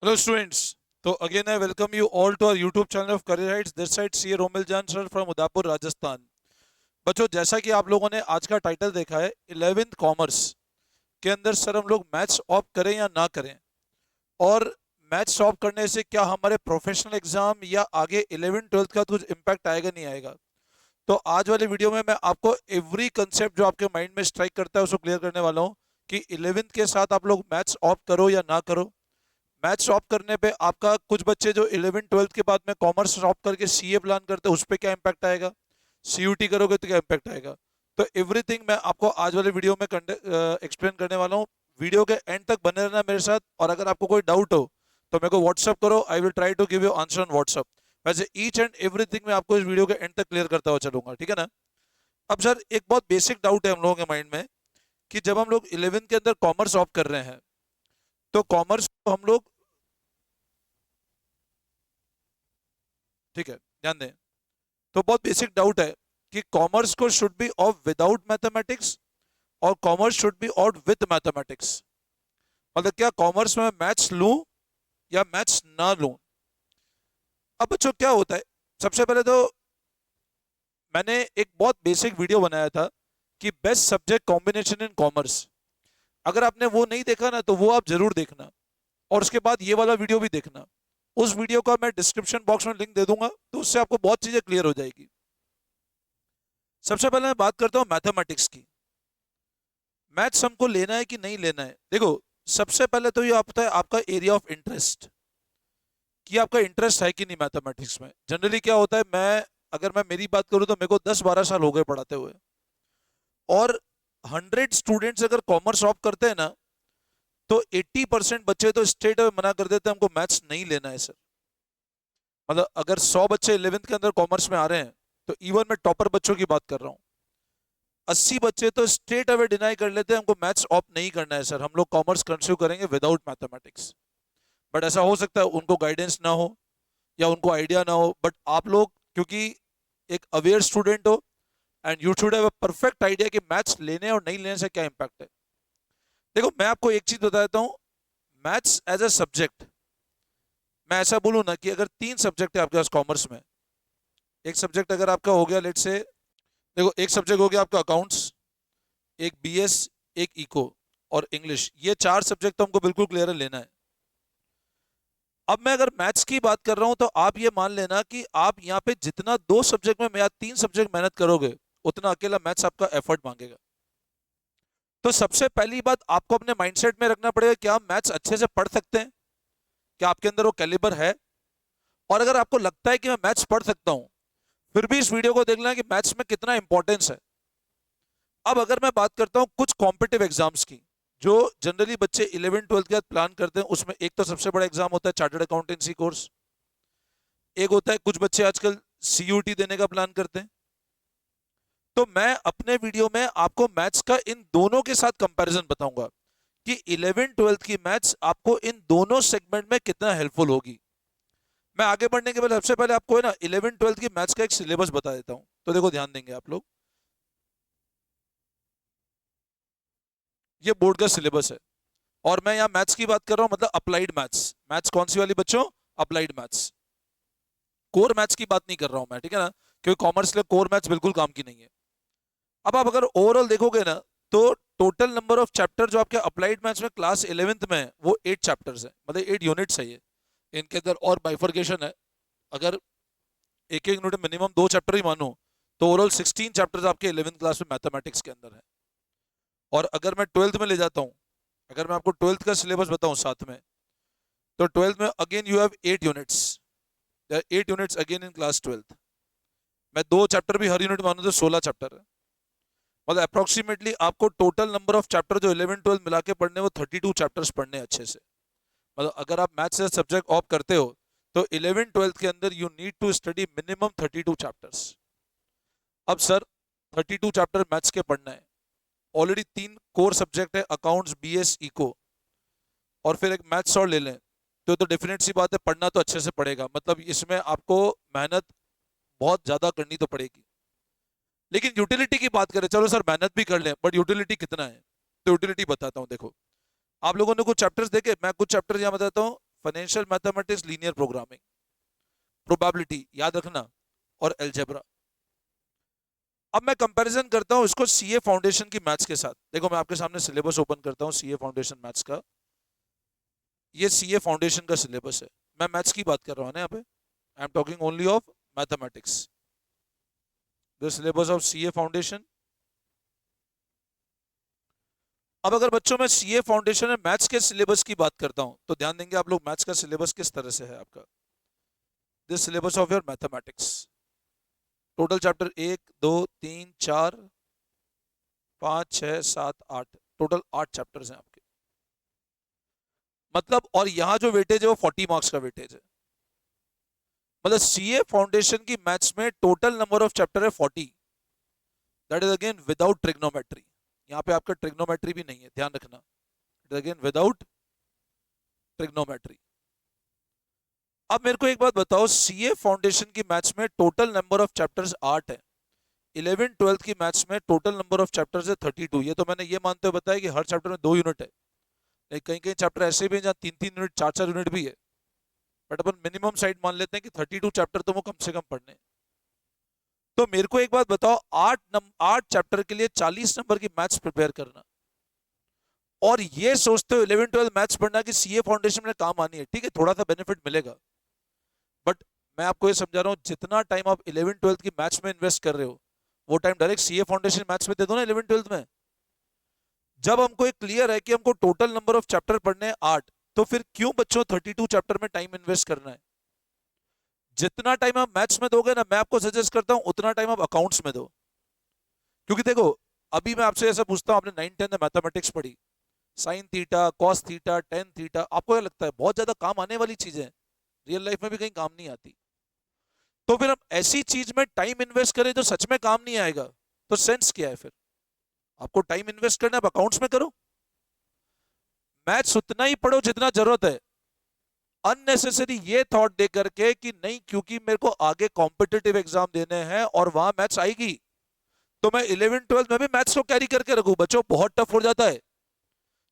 Hello students. So again I welcome you all to our YouTube channel of Career Heights. This side CA Romil Jan sir from Udaipur Rajasthan. बच्चों जैसा कि आप लोगों ने आज का टाइटल देखा है 11th कॉमर्स के अंदर सर हम लोग मैथ्स ऑप्ट करें या ना करें और मैथ्स ऑप्ट करने से क्या हमारे प्रोफेशनल एग्जाम या आगे 11th 12th का कुछ इम्पैक्ट आएगा नहीं आएगा. तो आज वाले वीडियो में मैं आपको एवरी कंसेप्ट जो आपके माइंड में स्ट्राइक करता है उसको क्लियर करने वाला हूँ कि 11th के साथ आप लोग मैथ्स ऑप्ट करो या ना करो. मैथ्स ऑप्ट करने पे आपका कुछ बच्चे जो 11th 12th के बाद में कॉमर्स ऑप्ट करके सीए प्लान करते हैं उस पर क्या इंपैक्ट आएगा, सीयूटी करोगे तो क्या इंपैक्ट आएगा. तो एवरीथिंग मैं आपको आज वाले वीडियो में एक्सप्लेन करने वाला हूँ. वीडियो के एंड तक बने रहना मेरे साथ और अगर आपको कोई डाउट हो तो मेरे को व्हाट्सअप करो. I will try to give you answer on WhatsApp. वैसे ईच एंड एवरीथिंग मैं आपको इस वीडियो के एंड तक क्लियर करता हुआ चलूंगा, ठीक है ना. अब सर एक बहुत बेसिक डाउट है हम लोगों के माइंड में कि जब हम लोग 11th के अंदर कॉमर्स ऑप्ट कर रहे हैं तो कॉमर्स को हम लोग, ठीक है ध्यान दें, तो बहुत बेसिक डाउट है कि कॉमर्स को should be of without mathematics और commerce should be of with mathematics. मतलब क्या कॉमर्स में मैथ्स लूं या मैथ्स ना लूं. अब बच्चों क्या होता है, सबसे पहले तो मैंने एक बहुत बेसिक वीडियो बनाया था कि best subject combination in commerce. अगर आपने वो नहीं देखा ना तो वो आप जरूर देखना और उसके बाद ये वाला वीडियो भी देखना. उस वीडियो का मैं डिस्क्रिप्शन बॉक्स में लिंक दे दूंगा तो उससे आपको बहुत चीजें क्लियर हो जाएगी. सबसे पहले मैं बात करता हूं मैथमेटिक्स की. मैथ्स हमको लेना है कि नहीं लेना है. देखो सबसे पहले तो ये आपका है आपका एरिया ऑफ इंटरेस्ट कि आपका इंटरेस्ट है कि नहीं मैथमेटिक्स में. जनरली क्या होता है, अगर मैं मेरी बात करूं तो मेरे को 10-12 साल हो गए पढ़ाते हुए और 100 स्टूडेंट्स अगर कॉमर्स ऑप्ट करते हैं ना तो 80% बच्चे तो स्ट्रेट अवे मना कर देते हैं हमको मैथ्स नहीं लेना है सर. मतलब अगर 100 बच्चे 11th के अंदर कॉमर्स में आ रहे हैं तो इवन मैं टॉपर बच्चों की बात कर रहा हूँ, 80 बच्चे तो स्ट्रेट अवे डिनाई कर लेते हैं हमको मैथ्स ऑप्ट नहीं करना है सर, हम लोग कॉमर्स कंसिडर करेंगे विदाउट मैथमेटिक्स. बट ऐसा हो सकता है उनको गाइडेंस ना हो या उनको आइडिया ना हो. बट आप लोग क्योंकि एक अवेयर स्टूडेंट हो and you should have a perfect idea कि मैथ्स लेने और नहीं लेने से क्या इंपैक्ट है. देखो मैं आपको एक चीज बता देता हूँ, मैथ्स एज अ सब्जेक्ट, मैं ऐसा बोलूँ ना कि अगर 3 सब्जेक्ट है आपके पास कॉमर्स में, एक सब्जेक्ट अगर आपका हो गया लेट से, देखो एक सब्जेक्ट हो गया आपका अकाउंट्स, एक बीएस, एक इको और इंग्लिश, ये 4 सब्जेक्ट तो हमको बिल्कुल क्लियर है लेना है. अब मैं अगर मैथ्स की बात कर रहा हूं तो आप ये मान लेना कि आप यहाँ पे जितना 2 सब्जेक्ट में या 3 सब्जेक्ट मेहनत करोगे उतना अकेला मैथ्स आपका एफर्ट मांगेगा. तो सबसे पहली बात आपको अपने माइंडसेट में रखना पड़ेगा कि आप मैथ्स अच्छे से पढ़ सकते हैं, क्या आपके अंदर वो कैलिबर है. और अगर आपको लगता है कि मैं मैथ्स पढ़ सकता हूं फिर भी इस वीडियो को देख लेना कि मैथ्स में कितना इंपॉर्टेंस है. अब अगर मैं बात करता हूं कुछ कॉम्पिटिटिव एग्जाम्स की जो जनरली बच्चे 11th 12th के बाद प्लान करते हैं, उसमें एक तो सबसे बड़ा एग्जाम होता है चार्टर्ड अकाउंटेंसी कोर्स, एक होता है कुछ बच्चे आजकल सीयूटी देने का प्लान करते हैं. तो मैं अपने वीडियो में आपको मैथ्स का इन दोनों के साथ कंपैरिजन बताऊंगा कि 11th 12th की मैथ्स आपको इन दोनों सेगमेंट में कितना हेल्पफुल होगी. मैं आगे बढ़ने के पहले सबसे पहले आपको है ना 11th 12th की मैथ्स का एक सिलेबस बता देता हूं. तो देखो ध्यान देंगे आप लोग, ये बोर्ड का सिलेबस है और मैं यहाँ मैथ्स की बात कर रहा हूँ, मतलब अप्लाइड मैथ्स. मैथ्स कौन सी वाली बच्चों, अप्लाइड मैथ्स. कोर मैथ्स की बात नहीं कर रहा हूं मैं, ठीक है ना, क्योंकि कॉमर्स के लिए कोर मैथ्स बिल्कुल काम की नहीं है. अब आप अगर ओवरऑल देखोगे ना तो टोटल नंबर ऑफ चैप्टर जो आपके अप्लाइड मैथ्स में क्लास 11th में है वो 8 चैप्टर्स है, मतलब 8 यूनिट्स है ये. इनके अंदर और बाइफर्केशन है. अगर एक एक यूनिट मिनिमम 2 चैप्टर ही मानो तो ओवरऑल 16 चैप्टर्स आपके 11th क्लास में मैथमेटिक्स के अंदर है. और अगर मैं 12th में ले जाता हूँ, अगर मैं आपको 12th का सिलेबस बताऊं साथ में, तो 12th में again you have 8 units, 8 units again in class 12th. मैं 2 चैप्टर भी हर यूनिट मानूं तो 16 चैप्टर है. मतलब अप्रोक्सीमेटली आपको टोटल नंबर ऑफ चैप्टर जो 11th 12th मिला के पढ़ने वो 32 चैप्टर्स पढ़ने अच्छे से. मतलब अगर आप मैथ्स से सब्जेक्ट ऑप्ट करते हो तो 11th 12th के अंदर you need to study minimum 32 chapters. अब सर 32 चैप्टर मैथ्स के पढ़ना है, ऑलरेडी 3 कोर सब्जेक्ट है अकाउंट्स बीएस इको और फिर एक मैथ्स और ले लें तो डेफिनेट सी बात है पढ़ना तो अच्छे से पड़ेगा. मतलब इसमें आपको मेहनत बहुत ज्यादा करनी तो पड़ेगी. लेकिन यूटिलिटी की बात करें, चलो सर मेहनत भी कर लें बट यूटिलिटी कितना है, तो यूटिलिटी बताता हूं. देखो आप लोगों ने कुछ चैप्टर्स देखे, मैं कुछ चैप्टर्स यहाँ बताता हूँ. Financial mathematics, linear programming, probability याद रखना, और अलजेब्रा। अब मैं कंपैरिजन करता हूं इसको सीए फाउंडेशन की मैथ्स के साथ। देखो मैं आपके सामने सिलेबस ओपन करता हूं सीए फाउंडेशन मैथ्स का। ये सीए फाउंडेशन का सिलेबस है, मैं मैथ्स की बात कर रहा हूं ना यहाँ पे, I am talking only of mathematics. The syllabus of CA foundation. अब अगर बच्चों मैं सीए फाउंडेशन में मैथ्स के सिलेबस की बात करता हूं तो ध्यान देंगे आप लोग मैथ्स का सिलेबस किस तरह से है आपका। This syllabus of your mathematics, total chapter 1 2 3 4 5 6 7 8, total 8 chapters हैं आपके। मतलब और यहां जो वेटेज है वो 40 मार्क्स का वेटेज है। मतलब सीए फाउंडेशन की मैथ्स में टोटल नंबर ऑफ चैप्टर है 40, that is again without trigonometry. यहां पे आपका ट्रिग्नोमेट्री भी नहीं है, ध्यान रखना, it is again without trigonometry. अब मेरे को एक बात बताओ, सीए फाउंडेशन की मैथ्स में टोटल नंबर ऑफ चैप्टर्स 8 है, 11th-12th की मैथ्स में टोटल नंबर ऑफ चैप्टर्स है 32। ये तो मैंने ये मानते हुए बताया कि हर चैप्टर में 2 यूनिट है, लेकिन कहीं कहीं चैप्टर ऐसे भी हैं जहाँ 3-3 यूनिट 4-4 यूनिट भी है, बट अपन मिनिमम साइड मान लेते हैं कि 32 चैप्टर तो वो कम से कम पढ़ने। तो मेरे को एक बात बताओ, 8 चैप्टर के लिए 40 नंबर की मैथ्स प्रिपेयर करना, और ये सोचते हो 11th-12th मैथ्स पढ़ना कि सीए फाउंडेशन में काम आनी है, ठीक है थोड़ा सा बेनिफिट मिलेगा, बट मैं आपको ये समझा रहा हूं जितना टाइम आप 11th-12th की मैथ्स में इन्वेस्ट कर रहे हो वो time direct CA foundation maths में दे दो ना 11th-12th में। जब हमको एक क्लियर है कि हमको टोटल नंबर ऑफ चैप्टर पढ़ने हैं 8, तो फिर क्यों बच्चों 32 चैप्टर में टाइम इन्वेस्ट करना है। जितना टाइम आप मैथ्स में दोगे ना, मैं आपको सजेस्ट करता हूं उतना टाइम आप अकाउंट्स में दो। क्योंकि देखो अभी मैं आपसे ऐसा पूछता हूं, आपने 9th-10th में मैथमेटिक्स पढ़ी, sine theta, cos theta, tan theta, आपको क्या लगता है बहुत ज्यादा काम आने वाली चीजें हैं, रियल लाइफ में भी कहीं काम नहीं आती। तो फिर हम ऐसी चीज में टाइम इन्वेस्ट करें जो सच में काम नहीं आएगा, तो सेंस क्या है फिर। आपको टाइम इन्वेस्ट करना है अकाउंट्स में करो, मैथ्स उतना ही पढ़ो जितना जरूरत है। अननेसेसरी ये थॉट दे करके कि नहीं क्योंकि मेरे को आगे कॉम्पिटिटिव एग्जाम देने हैं और वहां मैथ्स आएगी, तो मैं 11th-12th में भी मैथ्स को कैरी करके रखूं, बच्चों बहुत टफ हो जाता है।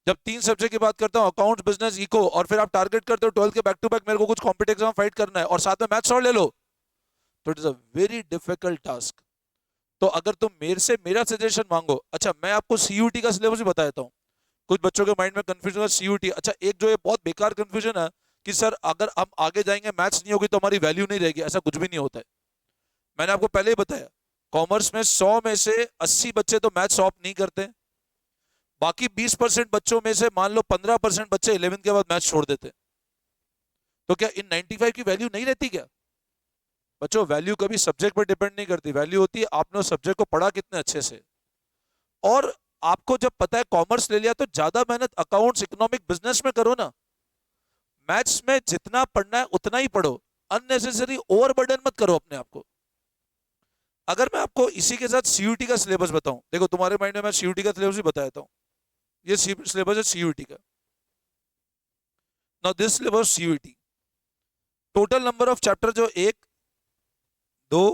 जब 3 सब्जेक्ट की बात करता हूं, अकाउंट्स, बिजनेस, इको, और फिर आप टारगेट करते हो 12th के बैक टू बैक मेरे को कुछ कॉम्पिटिटिव एग्जाम फाइट करना है और साथ में मैथ्स और ले लो, तो it is a very difficult task. तो अगर तुम मेरे से मेरा सजेशन मांगो, अच्छा मैं आपको सीयूटी का सिलेबस भी बता देता हूँ। कुछ बच्चों के माइंड में कंफ्यूजन है सीयूटी, अच्छा एक जो ये बहुत बेकार कंफ्यूजन है कि सर अगर हम आगे जाएंगे मैथ्स नहीं होगी तो हमारी वैल्यू नहीं रहेगी, ऐसा कुछ भी नहीं होता है। मैंने आपको पहले ही बताया, कॉमर्स में 100 में से 80 बच्चे तो मैथ्स ऑप्ट नहीं करते, बाकी 20% बच्चों में से मान लो 15% बच्चे 11th के बाद मैथ्स छोड़ देते। तो क्या इन 95 की वैल्यू नहीं रहती क्या। बच्चों वैल्यू कभी सब्जेक्ट पर डिपेंड नहीं करती, वैल्यू होती है आपने उस सब्जेक्ट को पढ़ा कितने अच्छे से। और आपको जब पता है कॉमर्स ले लिया तो ज्यादा मेहनत अकाउंट्स, इकोनॉमिक, बिजनेस में करो ना। मैथ्स में जितना पढ़ना है उतना ही पढ़ो, अननेसेसरी ओवरबर्डन मत करो अपने आप को। अगर मैं आपको इसी के साथ सीयूटी का सिलेबस बताऊं, देखो तुम्हारे माइंड में मैं सीयूटी का सिलेबस भी बता देता हूं। ये सिलेबस है सीयूटी का। Now this syllabus CUET, total number of chapter जो 1 2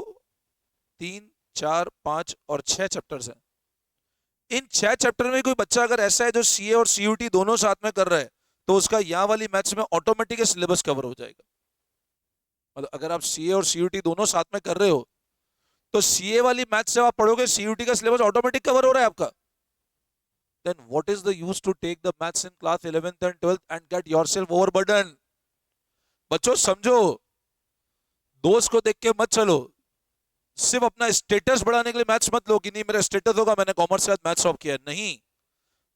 3 4 5 और 6 चैप्टर्स हैं। इन 6 चैप्टर में कोई बच्चा अगर ऐसा है जो सीए और सीयूटी दोनों साथ में कर रहा है तो उसका यहां वाली मैथ्स में ऑटोमेटिक सिलेबस कवर हो जाएगा। मतलब अगर आप सीए और सीयूटी दोनों साथ में कर रहे हो तो सीए वाली मैथ्स जब आप पढ़ोगे सीयूटी का सिलेबस ऑटोमेटिक कवर हो रहा है आपका। then what is the use to take the maths in class 11th and 12th and get yourself overburdened। बच्चों समझो, दोस्त को देख के मत चलो, सिर्फ अपना स्टेटस बढ़ाने के लिए मैथ्स मत लो कि नहीं मेरा स्टेटस होगा मैंने कॉमर्स के साथ मैथ्स सॉल्व किया, नहीं।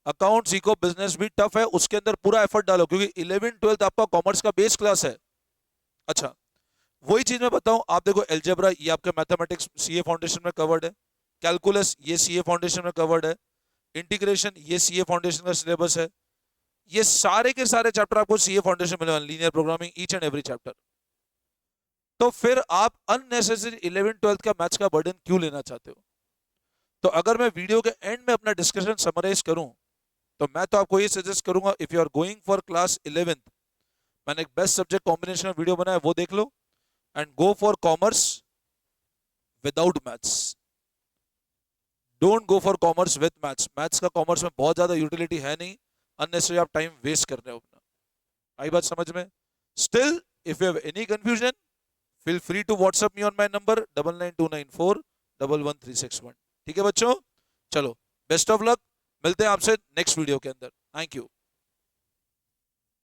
अकाउंट्स, इको, बिजनेस भी टफ है, उसके अंदर पूरा एफर्ट डालो क्योंकि 11th-12th आपका कॉमर्स का बेस क्लास है। अच्छा वही चीज मैं बताऊं, आप देखो एल्जेब्रा ये आपका मैथमेटिक्स सीए फाउंडेशन में कवर्ड है, कैलकुलस ये सीए फाउंडेशन में कवर्ड है, इंटीग्रेशन ये सीए फाउंडेशन का सिलेबस है, ये सारे के सारे चैप्टर आपको सीए फाउंडेशन में, linear programming, each and every chapter. तो फिर आप अननेसेसरी 11th-12th का मैथ्स का बर्डन क्यों लेना चाहते हो। तो अगर मैं वीडियो के एंड में अपना डिस्कशन समराइज करूं तो मैं तो आपको ये सजेस्ट करूंगा, if you are going for class 11th, मैंने एक बेस्ट सब्जेक्ट कॉम्बिनेशन वीडियो बनाया वो देख लो, and go for commerce without maths. Don't go for commerce with maths, maths का कॉमर्स में बहुत ज्यादा यूटिलिटी है नहीं, अननेसेसरी आप टाइम वेस्ट कर रहे हो अपना। आई बात समझ में। Still, if you have any confusion, feel free to WhatsApp me on my number 9929411361. ठीक है बच्चों, चलो बेस्ट ऑफ लक, मिलते हैं आपसे नेक्स्ट वीडियो के अंदर. Thank you.